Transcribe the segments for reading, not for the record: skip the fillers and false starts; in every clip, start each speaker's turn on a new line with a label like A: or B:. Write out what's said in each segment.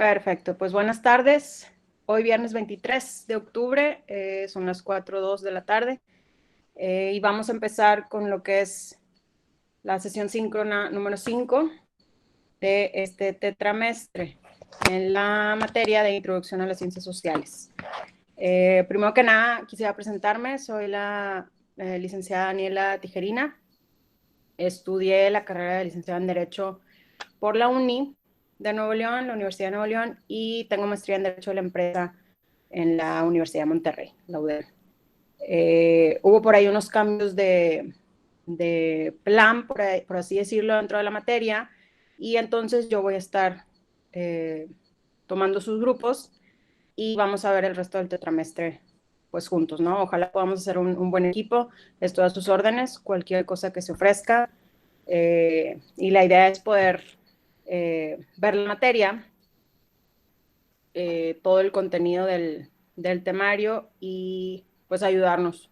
A: Perfecto, pues buenas tardes. Hoy viernes 23 de octubre, son las 4:02 de la tarde y vamos a empezar con lo que es la sesión síncrona número 5 de este tetramestre en la materia de Introducción a las Ciencias Sociales. Primero que nada, quisiera presentarme. Soy la licenciada Daniela Tijerina. Estudié la carrera de licenciada en Derecho por la UNI de Nuevo León, la Universidad de Nuevo León, y tengo maestría en Derecho de la Empresa en la Universidad de Monterrey, la UDEM. Hubo por ahí unos cambios de plan, por así decirlo, dentro de la materia, y entonces yo voy a estar tomando sus grupos y vamos a ver el resto del tetramestre pues juntos, ¿no? Ojalá podamos hacer un buen equipo, estoy a sus órdenes, cualquier cosa que se ofrezca, y la idea es poder ver la materia, todo el contenido del temario y pues ayudarnos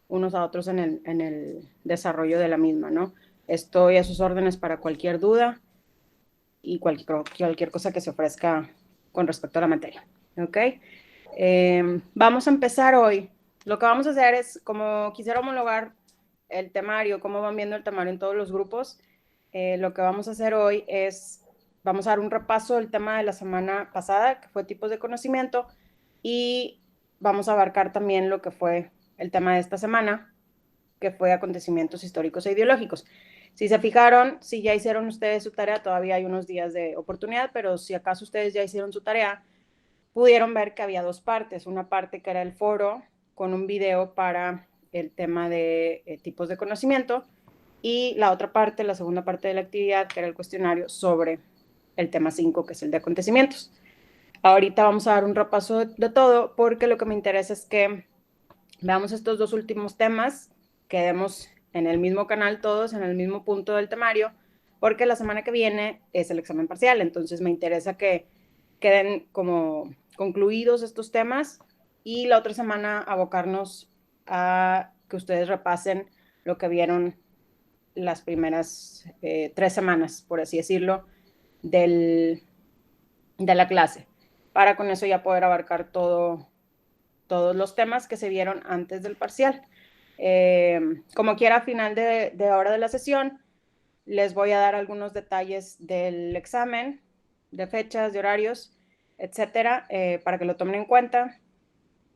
A: unos a otros en el desarrollo de la misma, ¿no? Estoy a sus órdenes para cualquier duda y cualquier cosa que se ofrezca con respecto a la materia, ¿ok? Vamos a empezar hoy. Lo que vamos a hacer es, como quisiera homologar el temario, cómo van viendo el temario en todos los grupos, lo que vamos a hacer hoy es, vamos a dar un repaso del tema de la semana pasada, que fue tipos de conocimiento, y vamos a abarcar también lo que fue el tema de esta semana, que fue acontecimientos históricos e ideológicos. Si se fijaron, si ya hicieron ustedes su tarea, todavía hay unos días de oportunidad, pero si acaso ustedes ya hicieron su tarea, pudieron ver que había dos partes. Una parte que era el foro con un video para el tema de tipos de conocimiento y la otra parte, la segunda parte de la actividad, que era el cuestionario sobre el tema 5, que es el de acontecimientos. Ahorita vamos a dar un repaso de todo porque lo que me interesa es que veamos estos dos últimos temas, quedemos en el mismo canal todos, en el mismo punto del temario, porque la semana que viene es el examen parcial, entonces me interesa que queden como concluidos estos temas y la otra semana abocarnos a que ustedes repasen lo que vieron las primeras 3 semanas, por así decirlo, de la clase, para con eso ya poder abarcar todos los temas que se vieron antes del parcial. Como quiera, a final de hora de la sesión, les voy a dar algunos detalles del examen, de fechas, de horarios, etcétera, para que lo tomen en cuenta.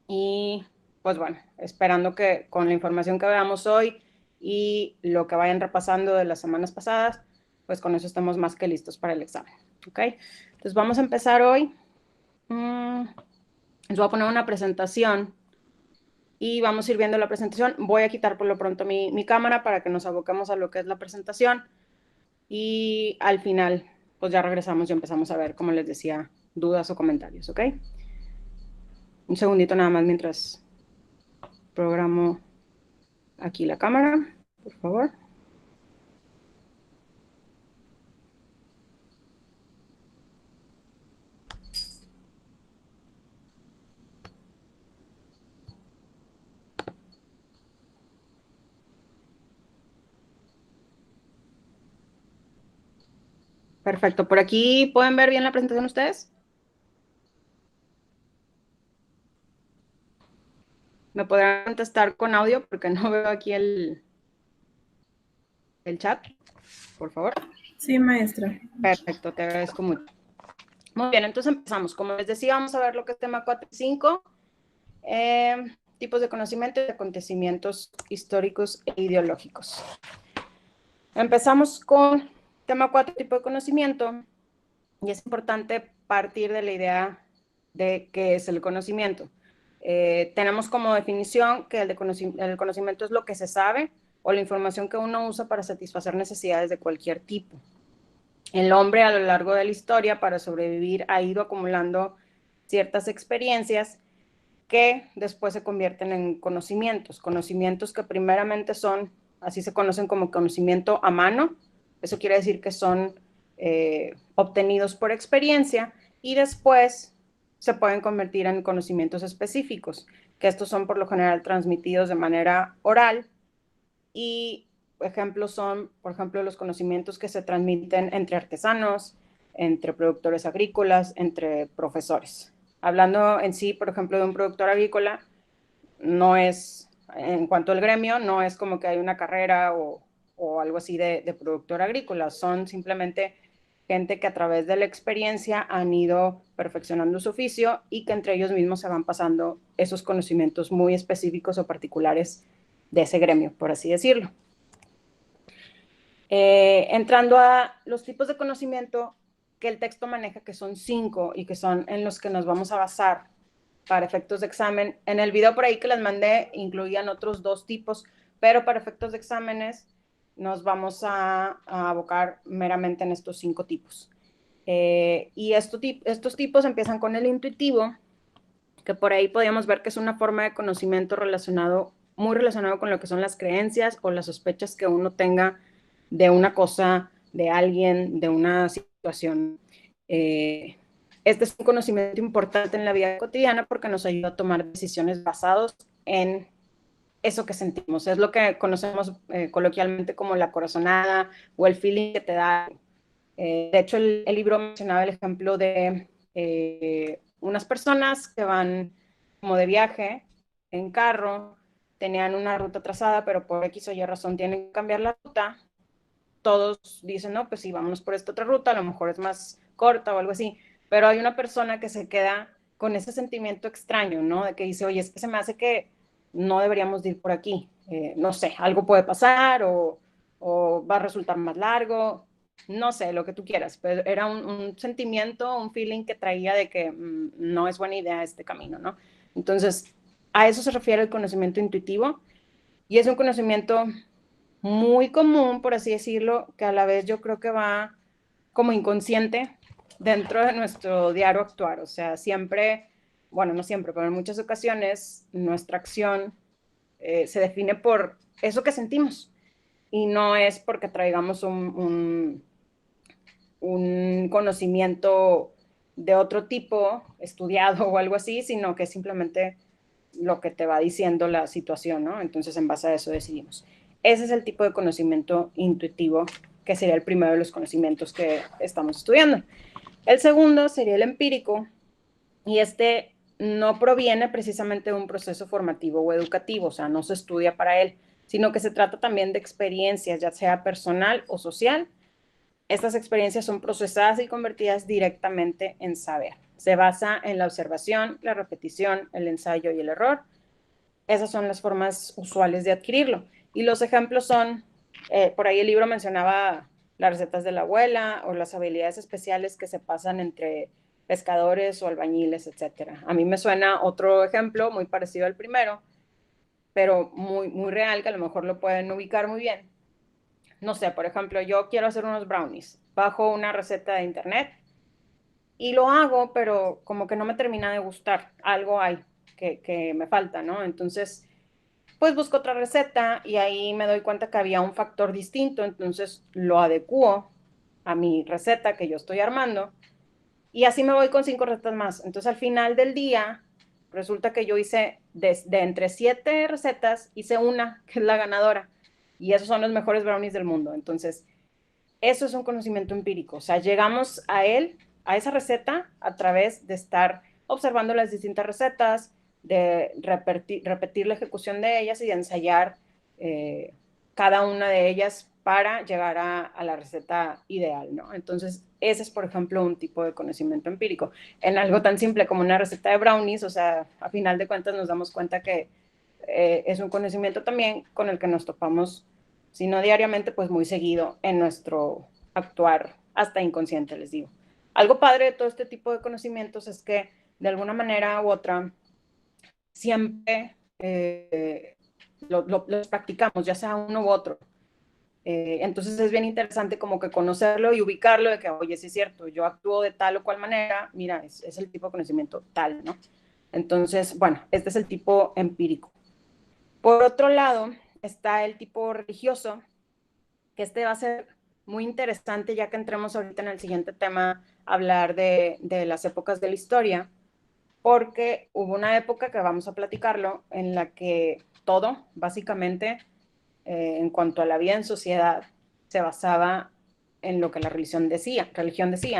A: Y pues bueno, esperando que con la información que veamos hoy y lo que vayan repasando de las semanas pasadas, pues con eso estamos más que listos para el examen. ¿Ok? Entonces vamos a empezar hoy. Les voy a poner una presentación y vamos a ir viendo la presentación. Voy a quitar por lo pronto mi cámara para que nos aboquemos a lo que es la presentación y al final pues ya regresamos y empezamos a ver, como les decía, dudas o comentarios, ¿ok? Un segundito nada más mientras programo aquí la cámara, por favor. Perfecto, por aquí pueden ver bien la presentación ustedes. Me podrán contestar con audio porque no veo aquí el chat, por favor.
B: Sí, maestra.
A: Perfecto, te agradezco mucho. Muy bien, entonces empezamos. Como les decía, vamos a ver lo que es tema 4 y 5. Tipos de conocimiento y acontecimientos históricos e ideológicos. Empezamos con tema 4, tipo de conocimiento, y es importante partir de la idea de qué es el conocimiento. Tenemos como definición que el conocimiento es lo que se sabe o la información que uno usa para satisfacer necesidades de cualquier tipo. El hombre a lo largo de la historia, para sobrevivir, ha ido acumulando ciertas experiencias que después se convierten en conocimientos, conocimientos que primeramente son, así se conocen como conocimiento a mano, eso quiere decir que son obtenidos por experiencia y después se pueden convertir en conocimientos específicos, que estos son por lo general transmitidos de manera oral y ejemplos son, por ejemplo, los conocimientos que se transmiten entre artesanos, entre productores agrícolas, entre profesores. Hablando en sí, por ejemplo, de un productor agrícola, no es, en cuanto al gremio, no es como que hay una carrera o algo así de productor agrícola, son simplemente gente que a través de la experiencia han ido perfeccionando su oficio y que entre ellos mismos se van pasando esos conocimientos muy específicos o particulares de ese gremio, por así decirlo. Entrando a los tipos de conocimiento que el texto maneja, que son 5 y que son en los que nos vamos a basar para efectos de examen. En el video por ahí que les mandé incluían otros 2 tipos, pero para efectos de exámenes nos vamos a abocar meramente en estos 5 tipos. Y estos tipos empiezan con el intuitivo, que por ahí podríamos ver que es una forma de conocimiento muy relacionado con lo que son las creencias o las sospechas que uno tenga de una cosa, de alguien, de una situación. Este es un conocimiento importante en la vida cotidiana porque nos ayuda a tomar decisiones basadas en eso que sentimos. Es lo que conocemos coloquialmente como la corazonada o el feeling que te da. De hecho, el libro mencionaba el ejemplo de unas personas que van como de viaje en carro, tenían una ruta trazada, pero por X o Y razón tienen que cambiar la ruta. Todos dicen, no, pues sí, vámonos por esta otra ruta, a lo mejor es más corta o algo así, pero hay una persona que se queda con ese sentimiento extraño, ¿no? De que dice, oye, es que se me hace que no deberíamos de ir por aquí, no sé, algo puede pasar o va a resultar más largo, no sé, lo que tú quieras, pero era un sentimiento, un feeling que traía de que no es buena idea este camino, ¿no? Entonces, a eso se refiere el conocimiento intuitivo y es un conocimiento muy común, por así decirlo, que a la vez yo creo que va como inconsciente dentro de nuestro diario actuar. O sea, siempre, bueno, no siempre, pero en muchas ocasiones nuestra acción se define por eso que sentimos y no es porque traigamos un conocimiento de otro tipo, estudiado o algo así, sino que es simplemente lo que te va diciendo la situación, ¿no? Entonces, en base a eso decidimos. Ese es el tipo de conocimiento intuitivo, que sería el primero de los conocimientos que estamos estudiando. El segundo sería el empírico, y este no proviene precisamente de un proceso formativo o educativo, o sea, no se estudia para él, sino que se trata también de experiencias, ya sea personal o social. Estas experiencias son procesadas y convertidas directamente en saber. Se basa en la observación, la repetición, el ensayo y el error. Esas son las formas usuales de adquirirlo. Y los ejemplos son, por ahí el libro mencionaba las recetas de la abuela o las habilidades especiales que se pasan entre pescadores o albañiles, etcétera. A mí me suena otro ejemplo muy parecido al primero, pero muy, muy real, que a lo mejor lo pueden ubicar muy bien. No sé, por ejemplo, yo quiero hacer unos brownies, bajo una receta de internet y lo hago, pero como que no me termina de gustar, algo hay que me falta, ¿no? Entonces, pues busco otra receta y ahí me doy cuenta que había un factor distinto, entonces lo adecuo a mi receta que yo estoy armando y así me voy con 5 recetas más. Entonces al final del día resulta que yo hice de entre 7 recetas, hice una que es la ganadora y esos son los mejores brownies del mundo. Entonces eso es un conocimiento empírico, o sea, llegamos a él, a esa receta, a través de estar observando las distintas recetas, de repetir la ejecución de ellas y de ensayar eh, cada una de ellas para llegar a la receta ideal, ¿no? Entonces, ese es, por ejemplo, un tipo de conocimiento empírico. En algo tan simple como una receta de brownies, o sea, a final de cuentas nos damos cuenta que es un conocimiento también con el que nos topamos, si no diariamente, pues muy seguido en nuestro actuar, hasta inconsciente, les digo. Algo padre de todo este tipo de conocimientos es que de alguna manera u otra siempre los practicamos, ya sea uno u otro. Entonces es bien interesante como que conocerlo y ubicarlo de que, oye, sí es cierto, yo actúo de tal o cual manera, mira, es el tipo de conocimiento tal, ¿no? Entonces, bueno, este es el tipo empírico. Por otro lado, está el tipo religioso, que este va a ser muy interesante ya que entremos ahorita en el siguiente tema, hablar de las épocas de la historia, porque hubo una época que vamos a platicarlo en la que todo, básicamente, en cuanto a la vida en sociedad, se basaba en lo que la religión decía.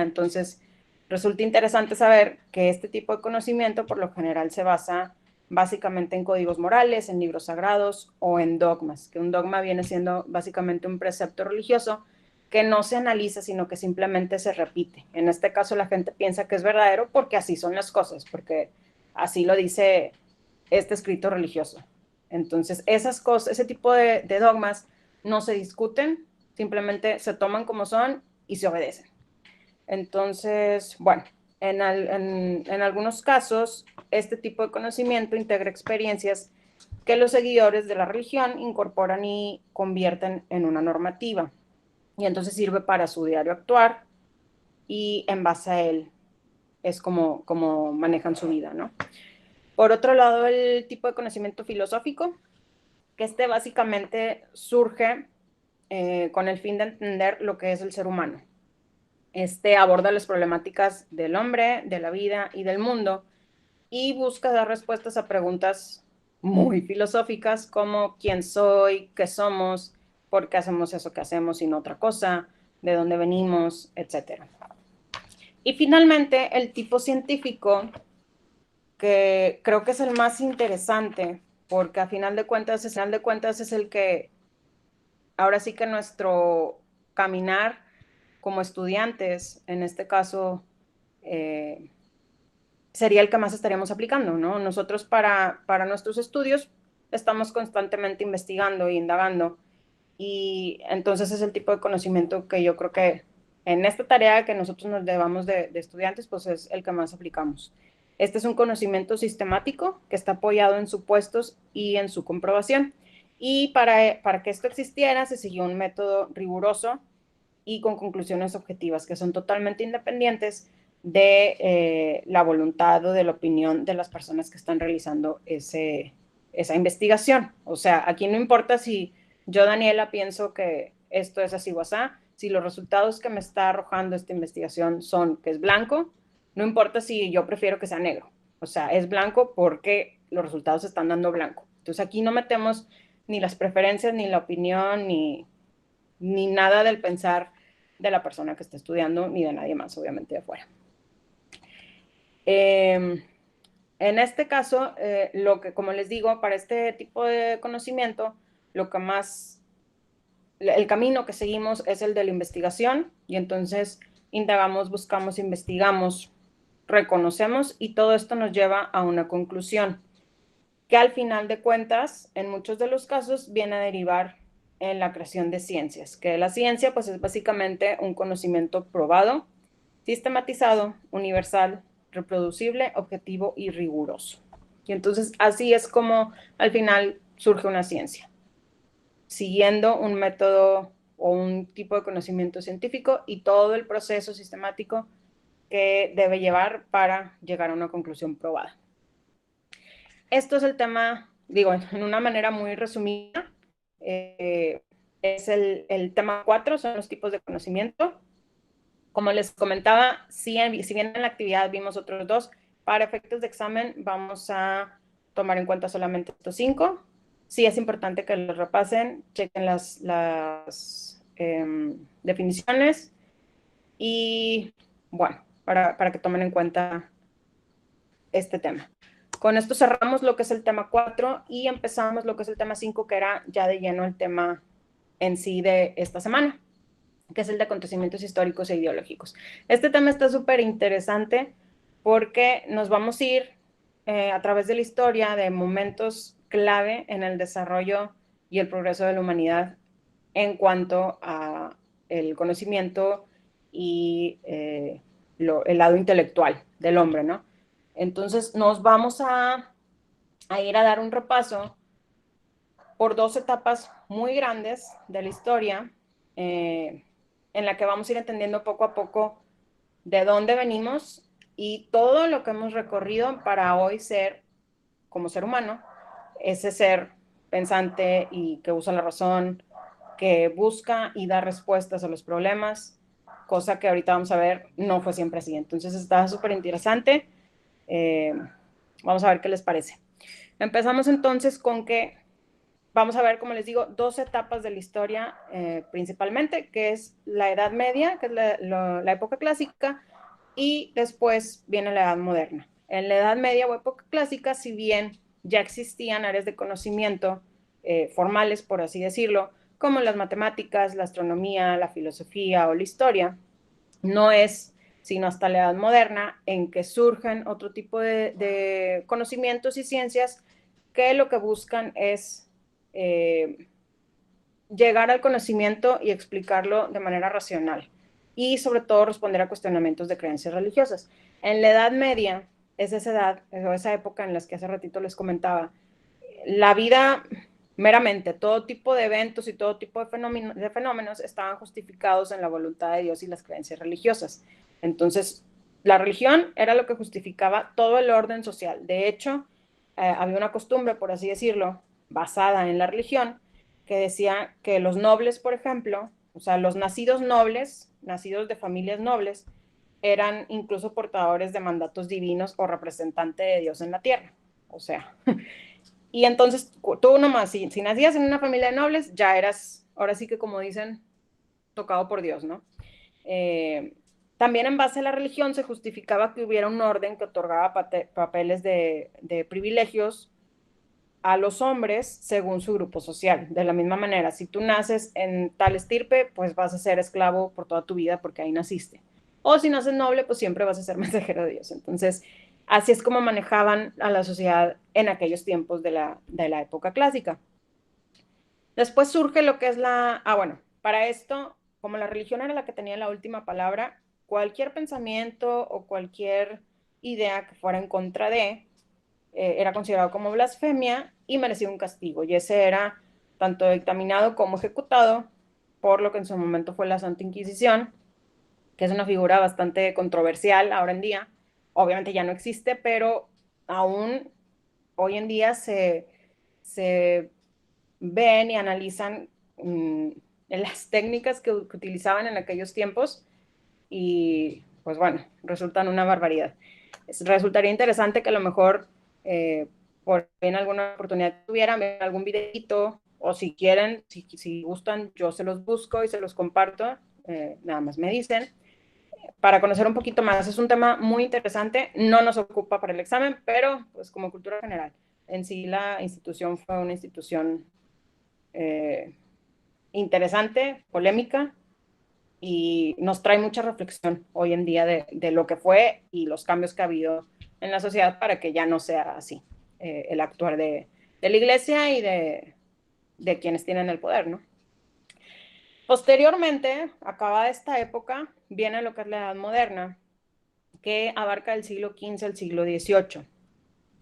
A: Entonces, resulta interesante saber que este tipo de conocimiento por lo general se basa básicamente en códigos morales, en libros sagrados o en dogmas, que un dogma viene siendo básicamente un precepto religioso que no se analiza, sino que simplemente se repite. En este caso la gente piensa que es verdadero porque así son las cosas, porque así lo dice este escrito religioso. Entonces, esas cosas, ese tipo de dogmas no se discuten, simplemente se toman como son y se obedecen. Entonces, bueno, en algunos casos, este tipo de conocimiento integra experiencias que los seguidores de la religión incorporan y convierten en una normativa. Y entonces sirve para su diario actuar y en base a él es como manejan su vida, ¿no? Por otro lado, el tipo de conocimiento filosófico, que este básicamente surge con el fin de entender lo que es el ser humano. Este aborda las problemáticas del hombre, de la vida y del mundo y busca dar respuestas a preguntas muy filosóficas como quién soy, qué somos, por qué hacemos eso que hacemos y no otra cosa, de dónde venimos, etcétera. Y finalmente, el tipo científico, que creo que es el más interesante, porque a final de cuentas es el que ahora sí que nuestro caminar como estudiantes, en este caso, eh, sería el que más estaríamos aplicando, ¿no? Nosotros para nuestros estudios estamos constantemente investigando e indagando y entonces es el tipo de conocimiento que yo creo que en esta tarea que nosotros nos llevamos de estudiantes, pues es el que más aplicamos. Este es un conocimiento sistemático que está apoyado en supuestos y en su comprobación. Y para que esto existiera, se siguió un método riguroso y con conclusiones objetivas que son totalmente independientes de la voluntad o de la opinión de las personas que están realizando esa investigación. O sea, aquí no importa si yo, Daniela, pienso que esto es así o así, si los resultados que me está arrojando esta investigación son que es blanco, no importa si yo prefiero que sea negro. O sea, es blanco porque los resultados están dando blanco. Entonces aquí no metemos ni las preferencias, ni la opinión, ni nada del pensar de la persona que está estudiando, ni de nadie más, obviamente, de afuera. En este caso, lo que, como les digo, para este tipo de conocimiento, lo que más, el camino que seguimos es el de la investigación y entonces indagamos, buscamos, investigamos, reconocemos y todo esto nos lleva a una conclusión que al final de cuentas, en muchos de los casos, viene a derivar en la creación de ciencias, que la ciencia pues es básicamente un conocimiento probado, sistematizado, universal, reproducible, objetivo y riguroso. Y entonces así es como al final surge una ciencia, siguiendo un método o un tipo de conocimiento científico y todo el proceso sistemático que debe llevar para llegar a una conclusión probada. Esto es el tema, digo, en una manera muy resumida, es el tema 4, son los tipos de conocimiento. Como les comentaba, si bien en la actividad vimos otros dos, para efectos de examen vamos a tomar en cuenta solamente estos 5. Sí es importante que los repasen, chequen las definiciones y, bueno, para que tomen en cuenta este tema. Con esto cerramos lo que es el tema 4 y empezamos lo que es el tema 5, que era ya de lleno el tema en sí de esta semana, que es el de acontecimientos históricos e ideológicos. Este tema está súper interesante porque nos vamos a ir a través de la historia de momentos clave en el desarrollo y el progreso de la humanidad en cuanto a el conocimiento y el lado intelectual del hombre, ¿no? Entonces nos vamos a ir a dar un repaso por 2 etapas muy grandes de la historia, en la que vamos a ir entendiendo poco a poco de dónde venimos y todo lo que hemos recorrido para hoy ser, como ser humano, ese ser pensante y que usa la razón, que busca y da respuestas a los problemas, cosa que ahorita vamos a ver no fue siempre así. Entonces está súper interesante. Vamos a ver qué les parece. Empezamos entonces con que vamos a ver, como les digo, dos etapas de la historia principalmente, que es la Edad Media, que es la época clásica, y después viene la Edad Moderna. En la Edad Media o época clásica, si bien ya existían áreas de conocimiento formales, por así decirlo, como las matemáticas, la astronomía, la filosofía o la historia, no es sino hasta la Edad Moderna en que surgen otro tipo de conocimientos y ciencias que lo que buscan es llegar al conocimiento y explicarlo de manera racional y sobre todo responder a cuestionamientos de creencias religiosas. En la Edad Media es esa edad o esa época en las que hace ratito les comentaba, la vida meramente, todo tipo de eventos y todo tipo de fenómenos estaban justificados en la voluntad de Dios y las creencias religiosas. Entonces, la religión era lo que justificaba todo el orden social. De hecho, había una costumbre, por así decirlo, basada en la religión, que decía que los nobles, por ejemplo, o sea, los nacidos nobles, nacidos de familias nobles, eran incluso portadores de mandatos divinos o representante de Dios en la tierra. O sea, y entonces tú nomás, si nacías en una familia de nobles, ya eras, ahora sí que como dicen, tocado por Dios, ¿no? También en base a la religión se justificaba que hubiera un orden que otorgaba papeles de privilegios a los hombres según su grupo social. De la misma manera, si tú naces en tal estirpe, pues vas a ser esclavo por toda tu vida porque ahí naciste. O si naces noble, pues siempre vas a ser mensajero de Dios. Entonces, así es como manejaban a la sociedad en aquellos tiempos de la época clásica. Después surge lo que es bueno, para esto, como la religión era la que tenía la última palabra, cualquier pensamiento o cualquier idea que fuera en contra de, era considerado como blasfemia y merecía un castigo. Y ese era tanto dictaminado como ejecutado por lo que en su momento fue la Santa Inquisición, que es una figura bastante controversial ahora en día. Obviamente ya no existe, pero aún hoy en día se ven y analizan las técnicas que utilizaban en aquellos tiempos y pues bueno, resultan una barbaridad. Resultaría interesante que a lo mejor por en alguna oportunidad tuvieran algún videito o si quieren, si gustan, yo se los busco y se los comparto, nada más me dicen, para conocer un poquito más. Es un tema muy interesante, no nos ocupa para el examen, pero pues como cultura general. En sí la institución fue una institución eh, interesante, polémica, y nos trae mucha reflexión hoy en día de lo que fue y los cambios que ha habido en la sociedad para que ya no sea así el actuar de la iglesia y de quienes tienen el poder, ¿no? Posteriormente, acabada esta época, viene lo que es la Edad Moderna, que abarca el siglo XV al siglo XVIII.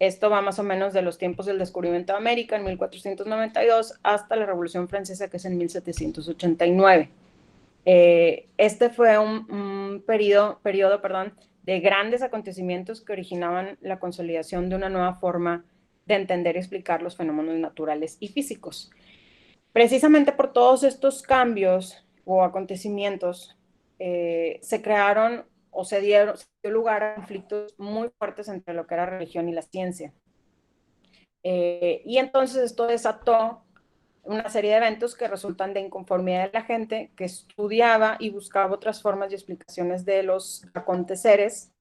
A: Esto va más o menos de los tiempos del descubrimiento de América en 1492 hasta la Revolución Francesa, que es en 1789. Este fue un periodo de grandes acontecimientos que originaban la consolidación de una nueva forma de entender y explicar los fenómenos naturales y físicos. Precisamente por todos estos cambios o acontecimientos, se crearon o se dio lugar a conflictos muy fuertes entre lo que era religión y la ciencia. Y entonces esto desató una serie de eventos que resultan de inconformidad de la gente que estudiaba y buscaba otras formas y explicaciones de los aconteceres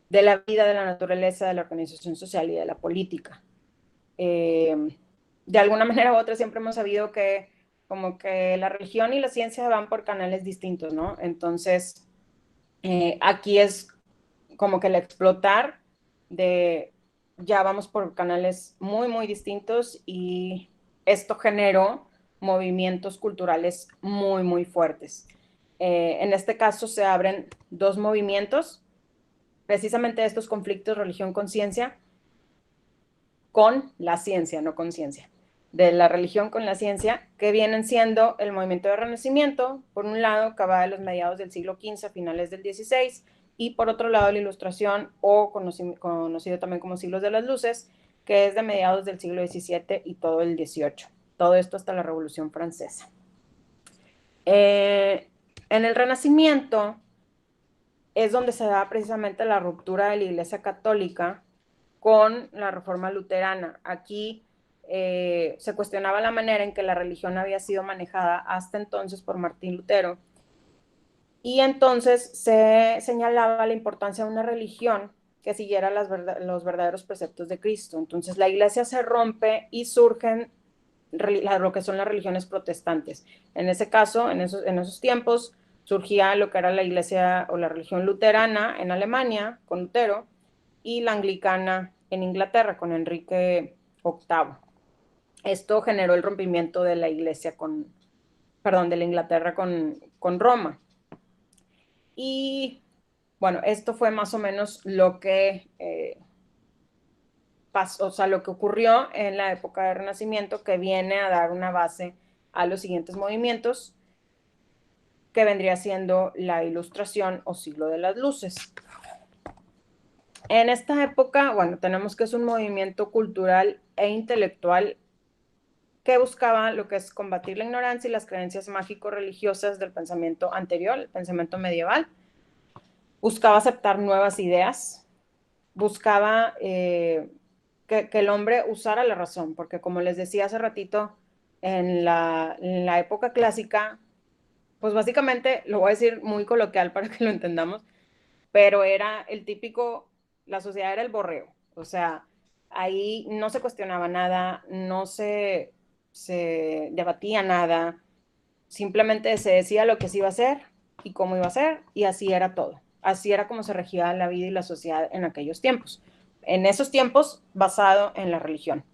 A: de la vida, de la naturaleza, de la organización social y de la política. De alguna manera u otra siempre hemos sabido que como que la religión y la ciencia van por canales distintos, ¿no? Entonces, aquí es como que el explotar de ya vamos por canales muy, muy distintos y esto generó movimientos culturales muy, muy fuertes. En este caso se abren dos movimientos, precisamente estos conflictos religión-conciencia, con la ciencia, no con ciencia, de la religión con la ciencia, que vienen siendo el movimiento de Renacimiento, por un lado, que va de los mediados del siglo XV a finales del XVI, y por otro lado, la Ilustración, o conocido también como siglos de las luces, que es de mediados del siglo XVII y todo el XVIII. Todo esto hasta la Revolución Francesa. En el Renacimiento es donde se da precisamente la ruptura de la Iglesia Católica con la Reforma Luterana. Aquí se cuestionaba la manera en que la religión había sido manejada hasta entonces por Martín Lutero. Y entonces se señalaba la importancia de una religión que siguiera los verdaderos preceptos de Cristo. Entonces la iglesia se rompe y surgen lo que son las religiones protestantes. En ese caso, en esos tiempos, surgía lo que era la iglesia o la religión luterana en Alemania, con Lutero, y la anglicana en Inglaterra, con Enrique VIII. Esto generó el rompimiento de la iglesia de la Inglaterra con Roma. Y bueno, esto fue más o menos lo que pasó, o sea, lo que ocurrió en la época del Renacimiento, que viene a dar una base a los siguientes movimientos, que vendría siendo la Ilustración o siglo de las luces. En esta época, bueno, tenemos que es un movimiento cultural e intelectual que buscaba lo que es combatir la ignorancia y las creencias mágico-religiosas del pensamiento anterior, el pensamiento medieval. Buscaba aceptar nuevas ideas, buscaba que el hombre usara la razón, porque como les decía hace ratito, en la época clásica, pues básicamente, lo voy a decir muy coloquial para que lo entendamos, pero era el típico, la sociedad era el borrego, o sea, ahí no se cuestionaba nada, no se debatía nada, simplemente se decía lo que se iba a hacer y cómo iba a ser, y así era todo. Así era como se regía la vida y la sociedad en aquellos tiempos. En esos tiempos, basado en la religión.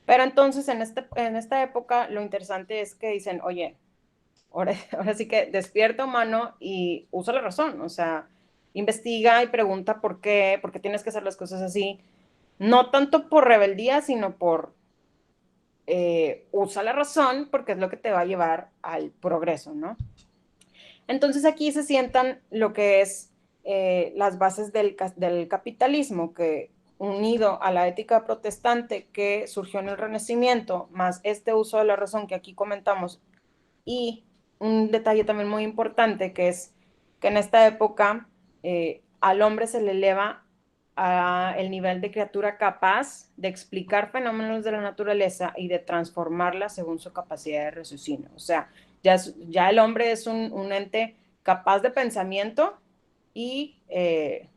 A: Pero entonces, en esta época, lo interesante es que dicen, oye, ahora sí que despierta humano y usa la razón, o sea, investiga y pregunta por qué tienes que hacer las cosas así, no tanto por rebeldía, sino por usa la razón, porque es lo que te va a llevar al progreso, ¿no? Entonces aquí se sientan lo que es las bases del capitalismo, que unido a la ética protestante que surgió en el Renacimiento, más este uso de la razón que aquí comentamos, y un detalle también muy importante que es que en esta época al hombre se le eleva a el nivel de criatura capaz de explicar fenómenos de la naturaleza y de transformarla según su capacidad de raciocinio. O sea, ya el hombre es un ente capaz de pensamiento y de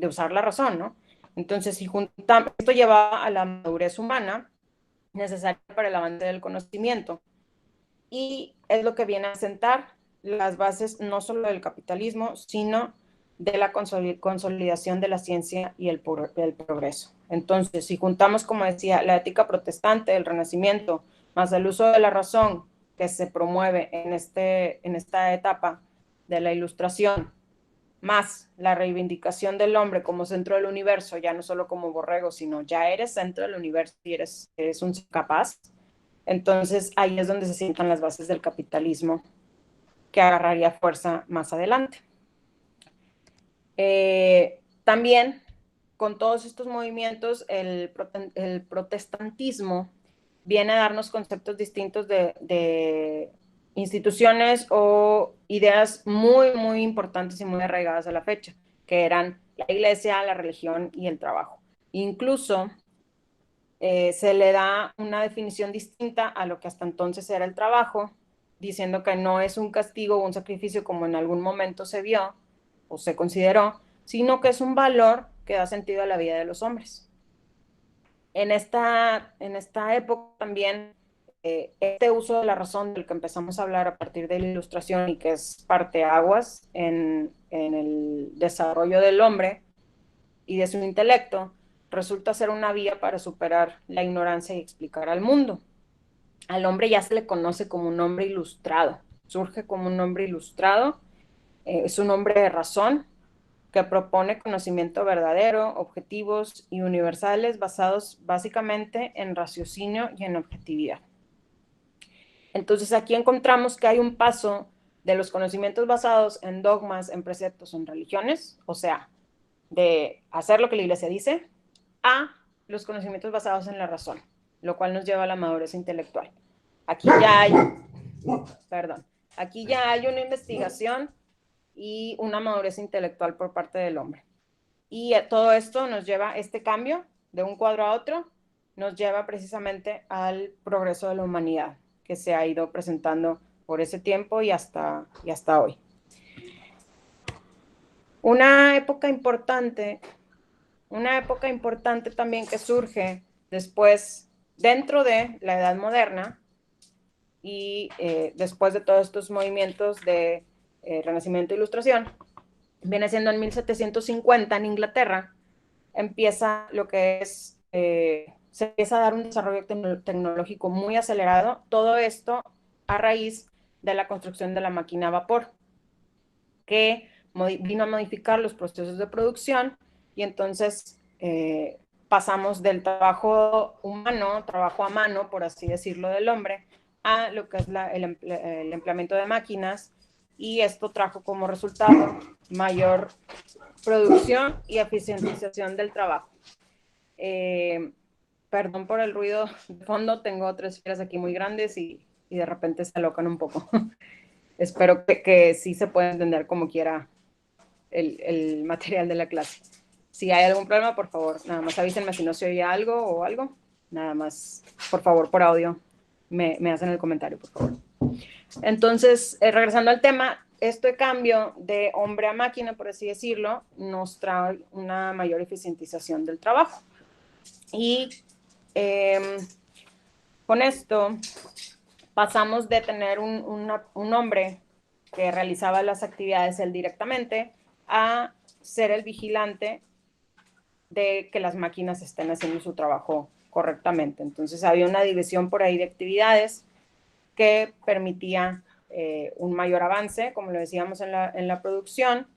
A: usar la razón, ¿no? Entonces, si juntamos, esto lleva a la madurez humana necesaria para el avance del conocimiento y es lo que viene a sentar las bases no solo del capitalismo, sino de la consolidación de la ciencia y el progreso. Entonces, si juntamos, como decía, la ética protestante del Renacimiento, más el uso de la razón que se promueve en esta etapa de la Ilustración, más la reivindicación del hombre como centro del universo, ya no solo como borrego, sino ya eres centro del universo y eres un capaz, entonces ahí es donde se sientan las bases del capitalismo que agarraría fuerza más adelante. También con todos estos movimientos, el protestantismo viene a darnos conceptos distintos de instituciones o ideas muy, muy importantes y muy arraigadas a la fecha, que eran la iglesia, la religión y el trabajo. Incluso se le da una definición distinta a lo que hasta entonces era el trabajo, diciendo que no es un castigo o un sacrificio como en algún momento se vio o se consideró, sino que es un valor que da sentido a la vida de los hombres. En esta época también, este uso de la razón del que empezamos a hablar a partir de la Ilustración y que es parteaguas en el desarrollo del hombre y de su intelecto, resulta ser una vía para superar la ignorancia y explicar al mundo. Al hombre ya se le conoce como un hombre ilustrado, surge como un hombre ilustrado, es un hombre de razón que propone conocimiento verdadero, objetivos y universales basados básicamente en raciocinio y en objetividad. Entonces aquí encontramos que hay un paso de los conocimientos basados en dogmas, en preceptos, en religiones, o sea, de hacer lo que la iglesia dice, a los conocimientos basados en la razón, lo cual nos lleva a la madurez intelectual. Aquí ya hay, perdón, aquí ya hay una investigación y una madurez intelectual por parte del hombre. Y todo esto nos lleva a este cambio de un cuadro a otro, nos lleva precisamente al progreso de la humanidad que se ha ido presentando por ese tiempo y hasta hoy. Una época importante también que surge después dentro de la Edad Moderna y después de todos estos movimientos de Renacimiento e Ilustración, viene siendo en 1750 en Inglaterra, empieza lo que es, se empieza a dar un desarrollo tecnológico muy acelerado, todo esto a raíz de la construcción de la máquina a vapor, que vino a modificar los procesos de producción y entonces pasamos del trabajo humano, trabajo a mano, por así decirlo, del hombre, a lo que es el empleamiento de máquinas, y esto trajo como resultado mayor producción y eficientización del trabajo. Perdón por el ruido de fondo, tengo 3 fieras aquí muy grandes y de repente se alocan un poco. Espero que sí se pueda entender como quiera el material de la clase. Si hay algún problema, por favor, nada más avísenme si no se oye algo o algo. Nada más, por favor, por audio, me hacen el comentario, por favor. Entonces, regresando al tema, este cambio de hombre a máquina, por así decirlo, nos trae una mayor eficientización del trabajo. Y con esto pasamos de tener un hombre que realizaba las actividades él directamente a ser el vigilante de que las máquinas estén haciendo su trabajo correctamente. Entonces había una división por ahí de actividades que permitía un mayor avance, como lo decíamos en la producción,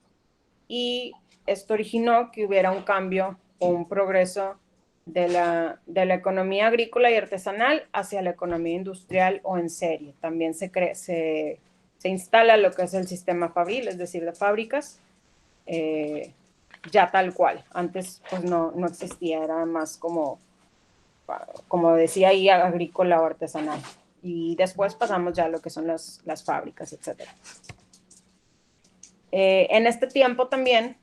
A: y esto originó que hubiera un cambio o un progreso de la economía agrícola y artesanal hacia la economía industrial o en serie. También se instala lo que es el sistema fabril, es decir, de fábricas, ya tal cual. Antes pues no existía, era más como decía ahí, agrícola o artesanal. Y después pasamos ya a lo que son las fábricas, etc. En este tiempo también,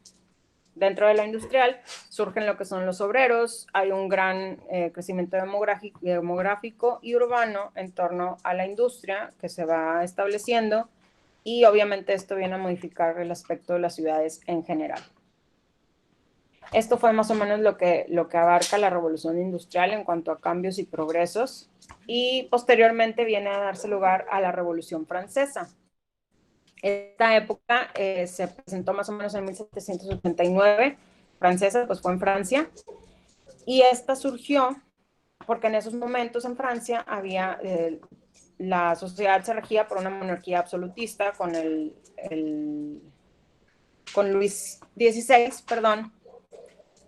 A: dentro de la industrial, surgen lo que son los obreros, hay un gran crecimiento demográfico y urbano en torno a la industria que se va estableciendo, y obviamente esto viene a modificar el aspecto de las ciudades en general. Esto fue más o menos lo que abarca la revolución industrial en cuanto a cambios y progresos, y posteriormente viene a darse lugar a la Revolución Francesa. Esta época se presentó más o menos en 1789, francesa, pues fue en Francia, y esta surgió porque en esos momentos en Francia había, la sociedad se regía por una monarquía absolutista con Luis XVI, perdón.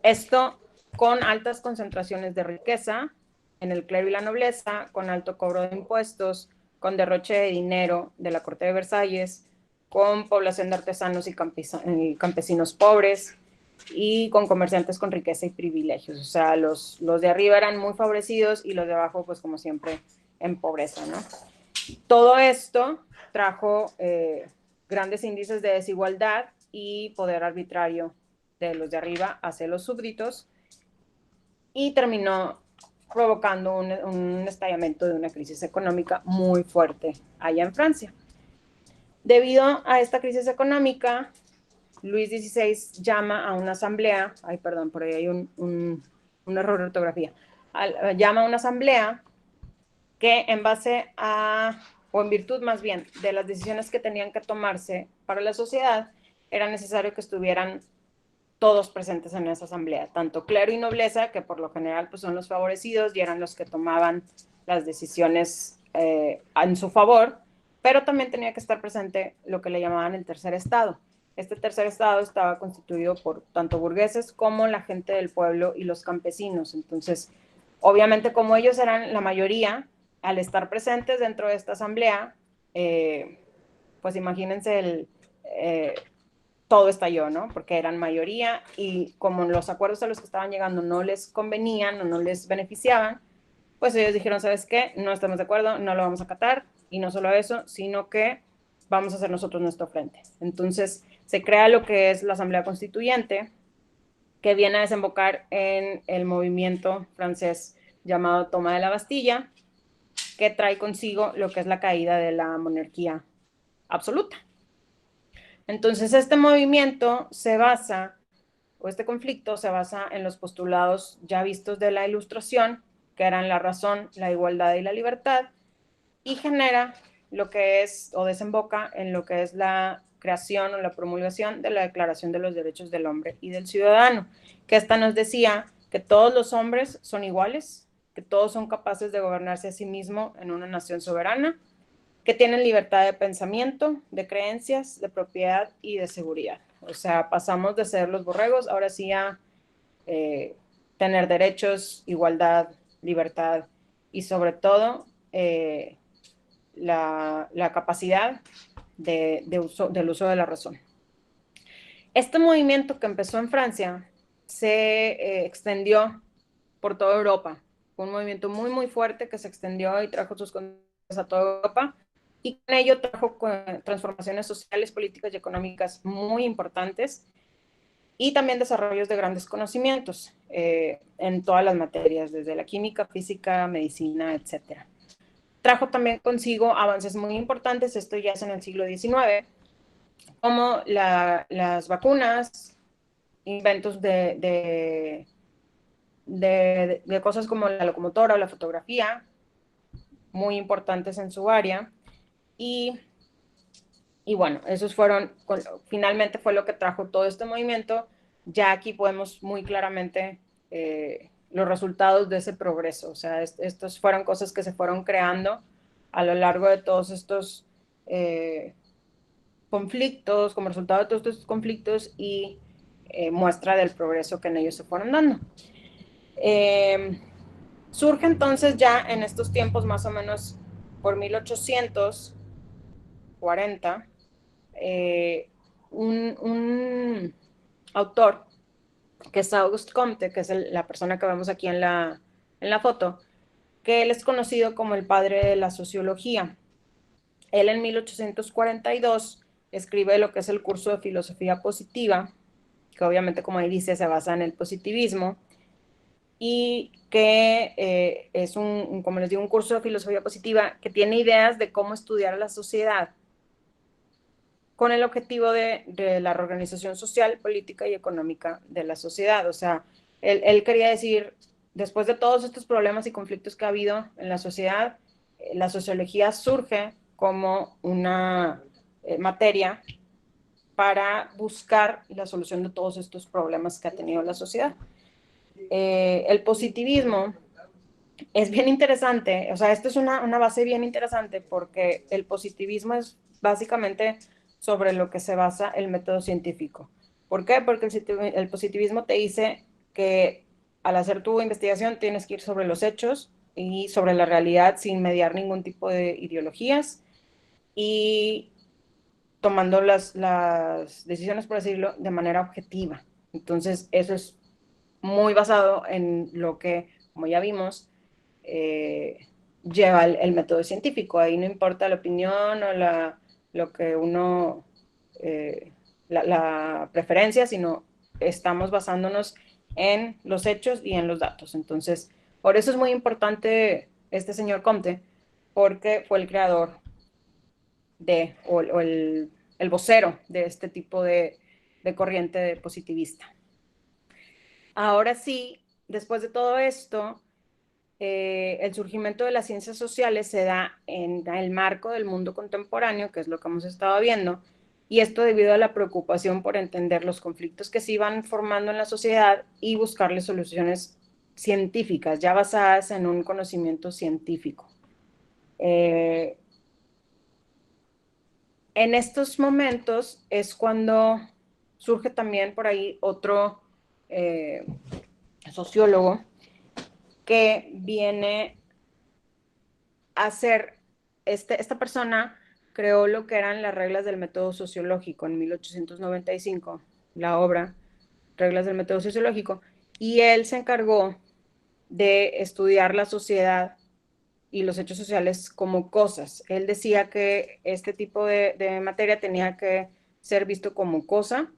A: Esto con altas concentraciones de riqueza en el clero y la nobleza, con alto cobro de impuestos, con derroche de dinero de la corte de Versalles, con población de artesanos y campesinos pobres, y con comerciantes con riqueza y privilegios. O sea, los de arriba eran muy favorecidos y los de abajo, pues como siempre, en pobreza, ¿no? Todo esto trajo grandes índices de desigualdad y poder arbitrario de los de arriba hacia los súbditos, y terminó provocando un estallamiento de una crisis económica muy fuerte allá en Francia. Debido a esta crisis económica, Luis XVI llama a una asamblea, ay, perdón, por ahí hay un error de ortografía, llama a una asamblea que en base a, o en virtud más bien, de las decisiones que tenían que tomarse para la sociedad, era necesario que estuvieran todos presentes en esa asamblea, tanto clero y nobleza, que por lo general pues, son los favorecidos y eran los que tomaban las decisiones en su favor, pero también tenía que estar presente lo que le llamaban el tercer estado. Este tercer estado estaba constituido por tanto burgueses como la gente del pueblo y los campesinos. Entonces, obviamente como ellos eran la mayoría, al estar presentes dentro de esta asamblea, pues imagínense todo estalló, ¿no? Porque eran mayoría y como los acuerdos a los que estaban llegando no les convenían o no les beneficiaban, pues ellos dijeron, ¿sabes qué? No estamos de acuerdo, no lo vamos a acatar, y no solo eso, sino que vamos a hacer nosotros nuestro frente. Entonces se crea lo que es la Asamblea Constituyente, que viene a desembocar en el movimiento francés llamado Toma de la Bastilla, que trae consigo lo que es la caída de la monarquía absoluta. Entonces, este movimiento se basa, o este conflicto se basa en los postulados ya vistos de la Ilustración, que eran la razón, la igualdad y la libertad, y genera lo que es, o desemboca en lo que es la creación o la promulgación de la Declaración de los Derechos del Hombre y del Ciudadano, que esta nos decía que todos los hombres son iguales, que todos son capaces de gobernarse a sí mismos en una nación soberana, que tienen libertad de pensamiento, de creencias, de propiedad y de seguridad. O sea, pasamos de ser los borregos ahora sí a tener derechos, igualdad, libertad y sobre todo la capacidad del uso de la razón. Este movimiento que empezó en Francia se extendió por toda Europa. Fue un movimiento muy, muy fuerte que se extendió y trajo sus consecuencias a toda Europa y con ello trajo transformaciones sociales, políticas y económicas muy importantes y también desarrollos de grandes conocimientos en todas las materias, desde la química, física, medicina, etcétera. Trajo también consigo avances muy importantes, esto ya es en el siglo XIX, como las vacunas, inventos de cosas como la locomotora o la fotografía, muy importantes en su área. Y bueno, esos fueron, finalmente fue lo que trajo todo este movimiento. Ya aquí podemos muy claramente los resultados de ese progreso. O sea, estos fueron cosas que se fueron creando a lo largo de todos estos conflictos, como resultado de todos estos conflictos y muestra del progreso que en ellos se fueron dando. Surge entonces ya en estos tiempos más o menos por 1840 un autor que es Auguste Comte, que es la persona que vemos aquí en la foto, que él es conocido como el padre de la sociología. Él en 1842 escribe lo que es el curso de filosofía positiva, que obviamente, como ahí dice, se basa en el positivismo, y que es como les digo, un curso de filosofía positiva que tiene ideas de cómo estudiar a la sociedad con el objetivo de la reorganización social, política y económica de la sociedad. O sea, él quería decir, después de todos estos problemas y conflictos que ha habido en la sociedad, la sociología surge como una materia para buscar la solución de todos estos problemas que ha tenido la sociedad. El positivismo es bien interesante, o sea, esto es una base bien interesante porque el positivismo es básicamente sobre lo que se basa el método científico. ¿Por qué? Porque el positivismo te dice que al hacer tu investigación tienes que ir sobre los hechos y sobre la realidad sin mediar ningún tipo de ideologías y tomando las decisiones, por decirlo, de manera objetiva. Entonces, eso es muy basado en lo que, como ya vimos, lleva el método científico. Ahí no importa la opinión o lo que uno, la preferencia, sino estamos basándonos en los hechos y en los datos. Entonces, por eso es muy importante este señor Comte, porque fue el creador o el vocero de este tipo de corriente positivista. Ahora sí, después de todo esto, el surgimiento de las ciencias sociales se da en el marco del mundo contemporáneo, que es lo que hemos estado viendo, y esto debido a la preocupación por entender los conflictos que se iban formando en la sociedad y buscarle soluciones científicas, ya basadas en un conocimiento científico. En estos momentos es cuando surge también por ahí otro sociólogo que viene a ser, esta persona creó lo que eran las reglas del método sociológico en 1895, la obra Reglas del método sociológico, y él se encargó de estudiar la sociedad y los hechos sociales como cosas. Él decía que este tipo de materia tenía que ser visto como cosa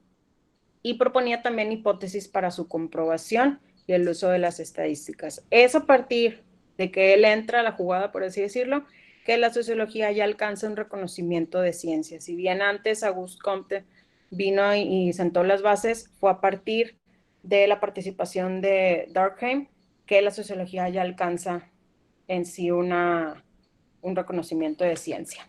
A: y proponía también hipótesis para su comprobación y el uso de las estadísticas. Es a partir de que él entra a la jugada, por así decirlo, que la sociología ya alcanza un reconocimiento de ciencia. Si bien antes Auguste Comte vino y sentó las bases, fue a partir de la participación de Durkheim que la sociología ya alcanza en sí un reconocimiento de ciencia.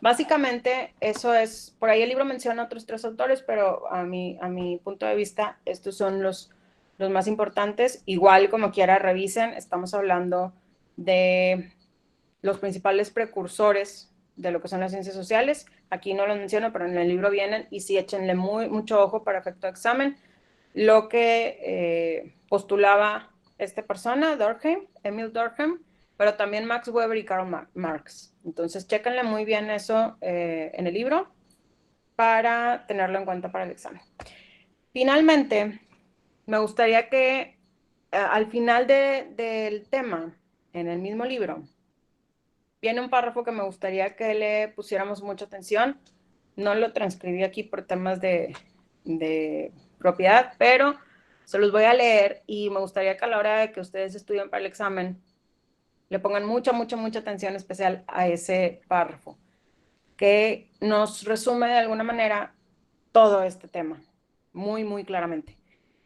A: Básicamente, eso es, por ahí el libro menciona otros 3 autores, pero a mi punto de vista, estos son los más importantes. Igual, como quiera, revisen, estamos hablando de los principales precursores de lo que son las ciencias sociales. Aquí no los menciono, pero en el libro vienen, y sí, échenle mucho ojo para efecto de examen. Lo que postulaba esta persona, Durkheim, Emil Durkheim, pero también Max Weber y Karl Marx. Entonces, chéquenle muy bien eso en el libro para tenerlo en cuenta para el examen. Finalmente, me gustaría que al final del tema, en el mismo libro, viene un párrafo que me gustaría que le pusiéramos mucha atención. No lo transcribí aquí por temas de propiedad, pero se los voy a leer y me gustaría que a la hora de que ustedes estudien para el examen le pongan mucha atención especial a ese párrafo, que nos resume de alguna manera todo este tema, muy claramente.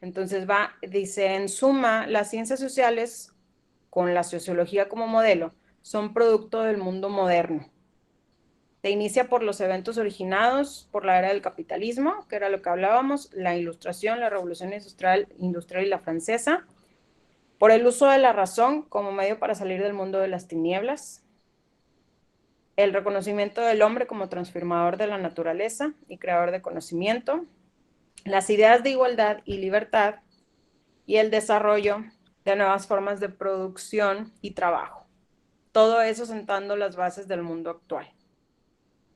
A: Entonces dice, en suma, las ciencias sociales, con la sociología como modelo, son producto del mundo moderno. Se inicia por los eventos originados por la era del capitalismo, que era lo que hablábamos, la ilustración, la revolución industrial y la francesa, por el uso de la razón como medio para salir del mundo de las tinieblas, el reconocimiento del hombre como transformador de la naturaleza y creador de conocimiento, las ideas de igualdad y libertad y el desarrollo de nuevas formas de producción y trabajo. Todo eso sentando las bases del mundo actual.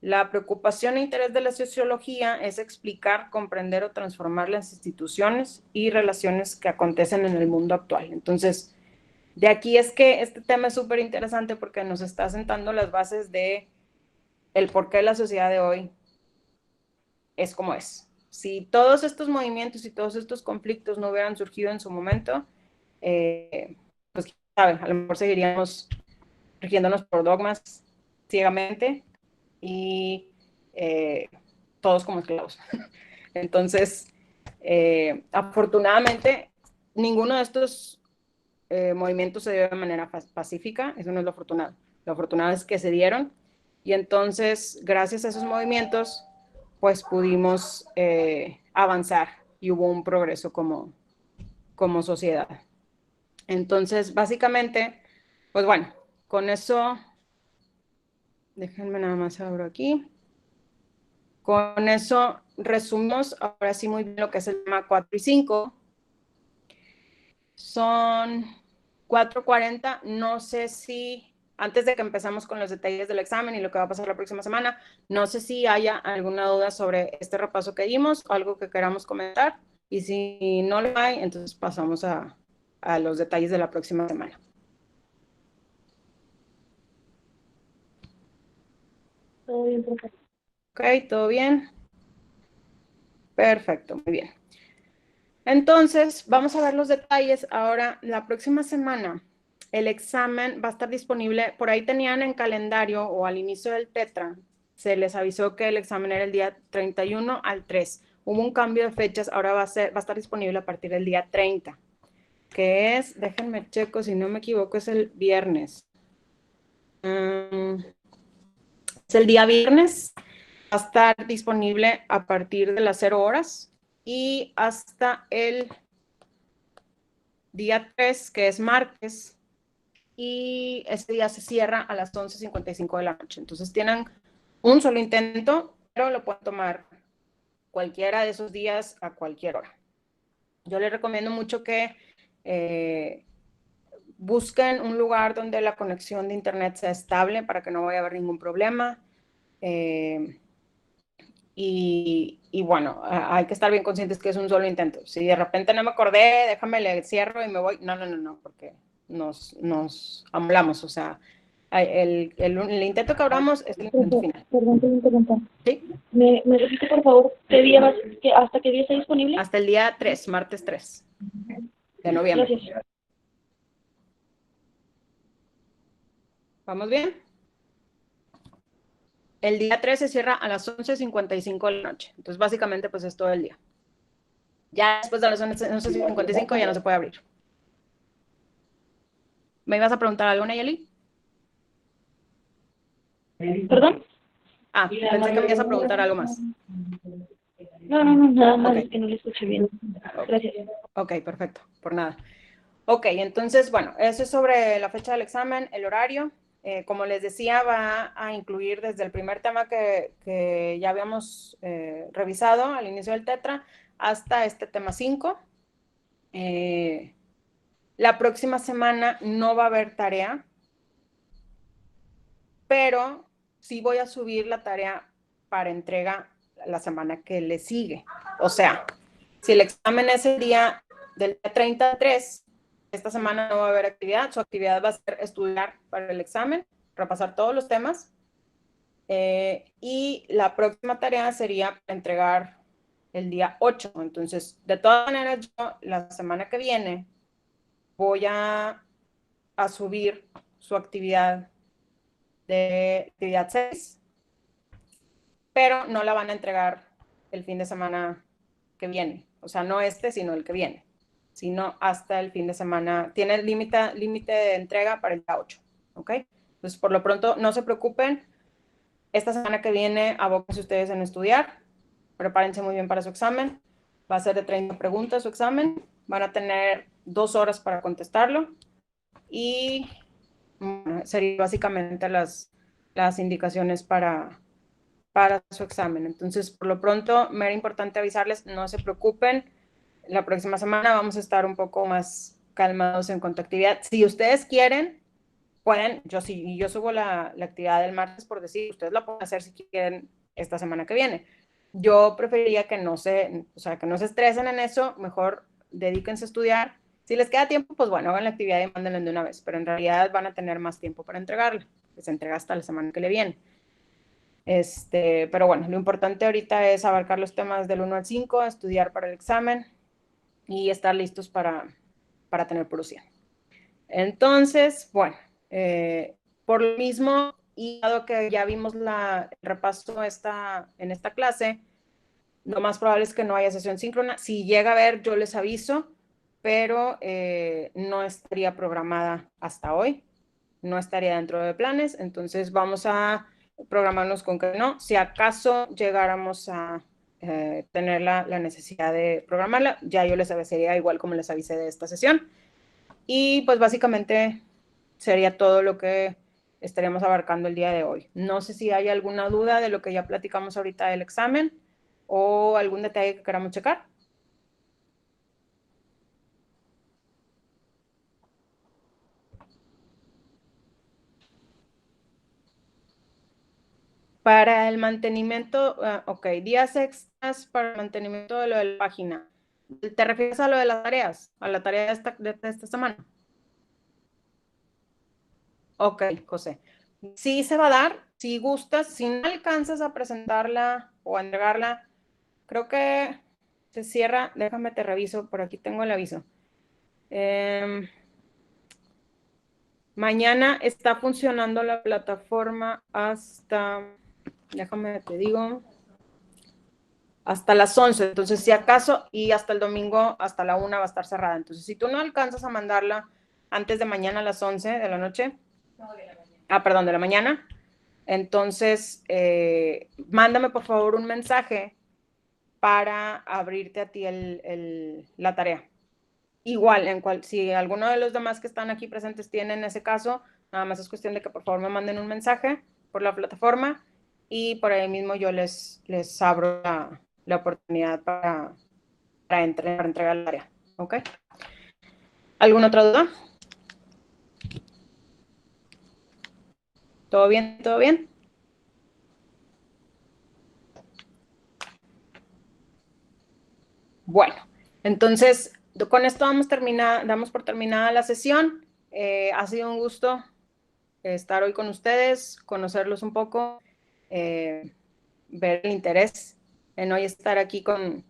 A: La preocupación e interés de la sociología es explicar, comprender o transformar las instituciones y relaciones que acontecen en el mundo actual. Entonces, de aquí es que este tema es súper interesante porque nos está sentando las bases de el por qué la sociedad de hoy es como es. Si todos estos movimientos y todos estos conflictos no hubieran surgido en su momento, pues quién sabe, a lo mejor seguiríamos rigiéndonos por dogmas ciegamente y todos como esclavos. Entonces, afortunadamente, ninguno de estos movimientos se dio de manera pacífica, eso no es lo afortunado. Lo afortunado es que se dieron y entonces, gracias a esos movimientos, pues pudimos avanzar y hubo un progreso como sociedad. Entonces, básicamente, pues bueno, con eso, déjenme nada más abro aquí. Con eso resumimos ahora sí muy bien lo que es el tema 4 y 5. Son 4:40. No sé si, antes de que empezamos con los detalles del examen y lo que va a pasar la próxima semana, no sé si haya alguna duda sobre este repaso que dimos, algo que queramos comentar. Y si no lo hay, entonces pasamos a los detalles de la próxima semana.
B: Todo bien, profe.
A: Ok, ¿todo bien? Perfecto, muy bien. Entonces, vamos a ver los detalles. Ahora, la próxima semana, el examen va a estar disponible. Por ahí tenían en calendario o al inicio del Tetra, se les avisó que el examen era el día 31 al 3. Hubo un cambio de fechas, ahora va a estar disponible a partir del día 30, que es, déjenme checo, si no me equivoco, es el viernes. Es el día viernes. Va a estar disponible a partir de las 0 horas y hasta el día 3, que es martes, y ese día se cierra a las 11:55 de la noche. Entonces tienen un solo intento, pero lo pueden tomar cualquiera de esos días a cualquier hora. Yo les recomiendo mucho que busquen un lugar donde la conexión de internet sea estable para que no vaya a haber ningún problema. Y bueno, hay que estar bien conscientes que es un solo intento. Si de repente no me acordé, déjame le cierro y me voy. No, porque nos hablamos. O sea, El intento que abramos es el intento final.
B: Perdón que me interrumpa.
A: ¿Sí?
B: ¿Me repite, por favor, hasta qué día está disponible?
A: Hasta el día 3, martes 3 de noviembre.
B: Gracias.
A: ¿Vamos bien? El día 3 se cierra a las 11:55 de la noche. Entonces, básicamente, pues es todo el día. Ya después de las 11:55 ya no se puede abrir. ¿Me ibas a preguntar algo, Nayeli?
B: ¿Perdón?
A: Ah, pensé que me ibas a preguntar algo más.
B: No, nada más,
A: Ok.
B: es que no le escuché bien. Gracias.
A: Ok, perfecto, por nada. Ok, entonces, bueno, eso es sobre la fecha del examen, el horario. Como les decía, va a incluir desde el primer tema que ya habíamos revisado al inicio del tetra hasta este tema 5. La próxima semana no va a haber tarea, pero sí voy a subir la tarea para entrega la semana que le sigue. O sea, si el examen es el día del día 33, esta semana no va a haber actividad. Su actividad va a ser estudiar para el examen, repasar todos los temas. Y la próxima tarea sería entregar el día 8. Entonces, de todas maneras, yo la semana que viene voy a subir su actividad de actividad 6, pero no la van a entregar el fin de semana que viene. O sea, no este, sino el que viene. Sino hasta el fin de semana. Tiene el límite de entrega para el día 8. ¿Ok? Entonces, por lo pronto, no se preocupen. Esta semana que viene, abóquense ustedes en estudiar. Prepárense muy bien para su examen. Va a ser de 30 preguntas su examen. Van a tener 2 horas para contestarlo. Y bueno, serían básicamente las indicaciones para su examen. Entonces, por lo pronto, me era importante avisarles, no se preocupen. La próxima semana vamos a estar un poco más calmados en cuanto a actividad. Si ustedes quieren, pueden, yo subo la actividad del martes por decir, ustedes la pueden hacer si quieren esta semana que viene. Yo preferiría que no se estresen en eso, mejor dedíquense a estudiar. Si les queda tiempo, pues bueno, hagan la actividad y mándenla de una vez, pero en realidad van a tener más tiempo para entregarla, que se entrega hasta la semana que le viene. Pero bueno, lo importante ahorita es abarcar los temas del 1 al 5, estudiar para el examen y estar listos para tener puro 100. Entonces, bueno, por lo mismo, y dado que ya vimos el repaso en esta clase, lo más probable es que no haya sesión síncrona. Si llega a haber, yo les aviso, pero no estaría programada hasta hoy, no estaría dentro de planes, entonces vamos a programarnos con que no. Si acaso llegáramos a tener la necesidad de programarla, ya yo les avisaría igual como les avisé de esta sesión. Y pues básicamente sería todo lo que estaríamos abarcando el día de hoy. No sé si hay alguna duda de lo que ya platicamos ahorita del examen o algún detalle que queramos checar. Para el mantenimiento, ok, días extras para el mantenimiento de lo de la página. ¿Te refieres a lo de las tareas? ¿A la tarea de esta semana? Ok, José. Sí se va a dar, si gustas, si no alcanzas a presentarla o a entregarla, creo que se cierra, déjame te reviso, por aquí tengo el aviso. Mañana está funcionando la plataforma hasta, déjame te digo, hasta las 11. Entonces, si acaso, y hasta el domingo, hasta la 1 va a estar cerrada. Entonces, si tú no alcanzas a mandarla antes de mañana a las 11 de la noche, perdón, de la mañana, entonces, mándame por favor un mensaje para abrirte a ti la tarea. Igual, si alguno de los demás que están aquí presentes tienen ese caso, nada más es cuestión de que por favor me manden un mensaje por la plataforma y por ahí mismo yo les abro la oportunidad para entregar la tarea. ¿Ok? ¿Alguna otra duda? ¿Todo bien? ¿Todo bien? Bueno, entonces con esto damos por terminada la sesión. Ha sido un gusto estar hoy con ustedes, conocerlos un poco, ver el interés en hoy estar aquí con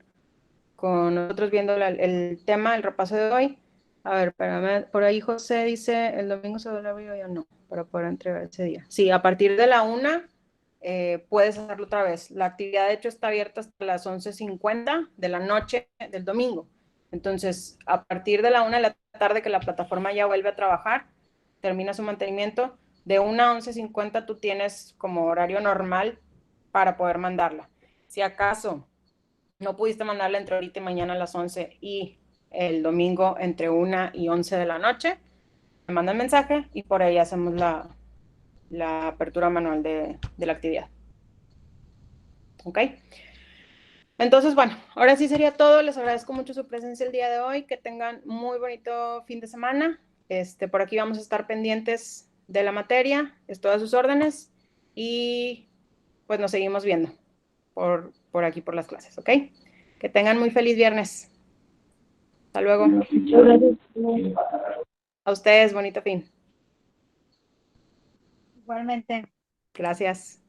A: nosotros viendo el tema, el repaso de hoy. A ver, espérame, por ahí José dice, el domingo se vuelve a ya no, para poder entregar ese día. Sí, a partir de la 1 puedes hacerlo otra vez. La actividad, de hecho, está abierta hasta las 11:50 de la noche del domingo. Entonces, a partir de la 1 de la tarde que la plataforma ya vuelve a trabajar, termina su mantenimiento, de 1 a 11:50 tú tienes como horario normal para poder mandarla. Si acaso no pudiste mandarla entre ahorita y mañana a las 11 y el domingo entre 1 y 11 de la noche, me mandan mensaje y por ahí hacemos la apertura manual de la actividad. ¿Ok? Entonces, bueno, ahora sí sería todo. Les agradezco mucho su presencia el día de hoy. Que tengan muy bonito fin de semana. Por aquí vamos a estar pendientes de la materia, es todas sus órdenes y pues nos seguimos viendo por aquí, por las clases, ¿ok? Que tengan muy feliz viernes. Hasta luego.
B: Muchas gracias.
A: A ustedes, bonito fin.
C: Igualmente.
A: Gracias.